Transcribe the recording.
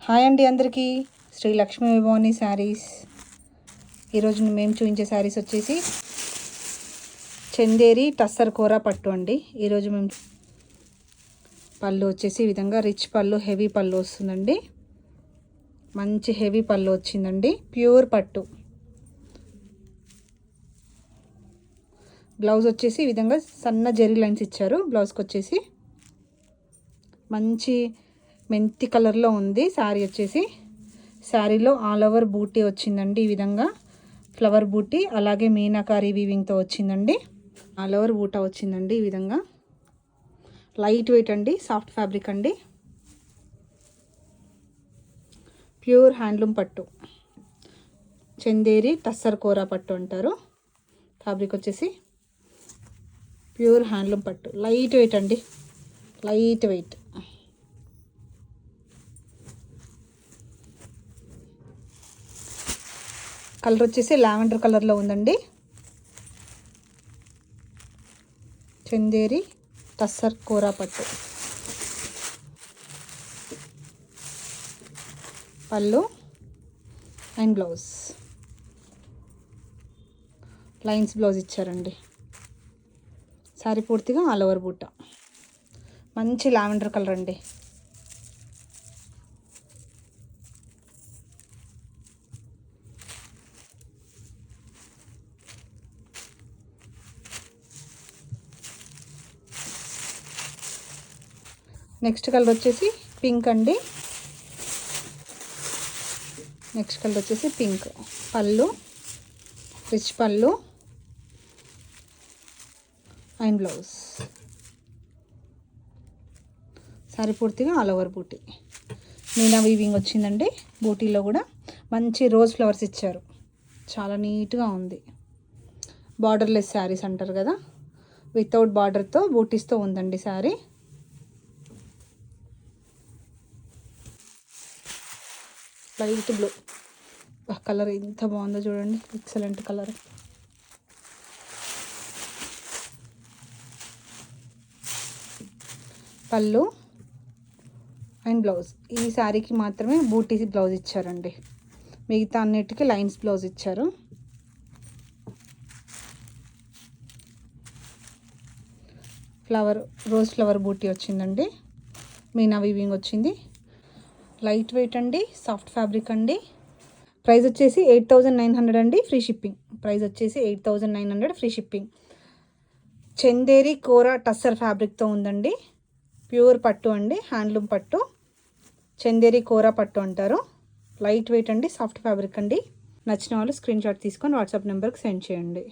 Hi అండి అందరికీ, శ్రీ లక్ష్మీ విభవాని శారీస్. ఈరోజు మేము చూపించే శారీస్ వచ్చేసి చందేరి టస్సర్ కూర పట్టు అండి. ఈరోజు మేము పళ్ళు వచ్చేసి ఈ విధంగా రిచ్ పళ్ళు, హెవీ పళ్ళు వస్తుందండి. మంచి హెవీ పళ్ళు వచ్చిందండి, ప్యూర్ పట్టు. బ్లౌజ్ వచ్చేసి ఈ విధంగా సన్న జరీ లైన్స్ ఇచ్చారు. బ్లౌజ్కి వచ్చేసి మంచి మెంతి కలర్లో ఉంది శారీ వచ్చేసి. శారీలో ఆల్ ఓవర్ బూటీ వచ్చిందండి, ఈ విధంగా ఫ్లవర్ బూటీ, అలాగే మీనాకారి వీవింగ్తో వచ్చిందండి. ఆల్ ఓవర్ బూటా వచ్చిందండి ఈ విధంగా. లైట్ వెయిట్ అండి, సాఫ్ట్ ఫ్యాబ్రిక్ అండి, ప్యూర్ హ్యాండ్లూమ్ పట్టు. చందేరి టస్సర్ కూర పట్టు అంటారు. ఫ్యాబ్రిక్ వచ్చేసి ప్యూర్ హ్యాండ్లూమ్ పట్టు, లైట్ వెయిట్ అండి, లైట్ వెయిట్. కలర్ వచ్చేసి లావెండర్ కలర్లో ఉందండి. చందేరి టస్సర్ కూర పట్టు. పళ్ళు అండ్ బ్లౌజ్ లైన్స్ బ్లౌజ్ ఇచ్చారండి. శారీ పూర్తిగా ఆల్ ఓవర్ బూట. మంచి లావెండర్ కలర్ అండి. నెక్స్ట్ కలర్ వచ్చేసి పింక్ అండి. నెక్స్ట్ కలర్ వచ్చేసి పింక్. పళ్ళు రిచ్ పళ్ళు అండ్ బ్లౌజ్. సారీ పూర్తిగా ఆల్ ఓవర్ బూటీ. మీనా వీవింగ్ వచ్చిందండి. బూటీలో కూడా మంచి రోజ్ ఫ్లవర్స్ ఇచ్చారు, చాలా నీట్గా ఉంది. బార్డర్లెస్ శారీస్ అంటారు కదా, వితౌట్ బార్డర్తో బూటీస్తో ఉందండి శారీ. లైట్ బ్లూ కలర్ ఎంత బాగుందో చూడండి, ఎక్సలెంట్ కలర్. పళ్ళు అండ్ బ్లౌజ్. ఈ శారీకి మాత్రమే బూటీ బ్లౌజ్ ఇచ్చారండి, మిగతా అన్నిటికీ లైన్స్ బ్లౌజ్ ఇచ్చారు. ఫ్లవర్ రోజ్ ఫ్లవర్ బూటీ వచ్చిందండి. మీనా వీవింగ్ వచ్చింది. లైట్ వెయిట్ అండి, సాఫ్ట్ ఫ్యాబ్రిక్ అండి. ప్రైస్ వచ్చేసి 8,900 అండి, ఫ్రీ షిప్పింగ్. ప్రైస్ వచ్చేసి 8,900 ఫ్రీ షిప్పింగ్. చందేరి కూర టస్సర్ ఫ్యాబ్రిక్తో ఉందండి. ప్యూర్ పట్టు అండి, హ్యాండ్లూమ్ పట్టు. చందేరి కూర పట్టు అంటారు. లైట్ వెయిట్ అండి, సాఫ్ట్ ఫ్యాబ్రిక్ అండి. నచ్చిన వాళ్ళు స్క్రీన్ షాట్ తీసుకొని వాట్సాప్ నెంబర్కి సెండ్ చేయండి.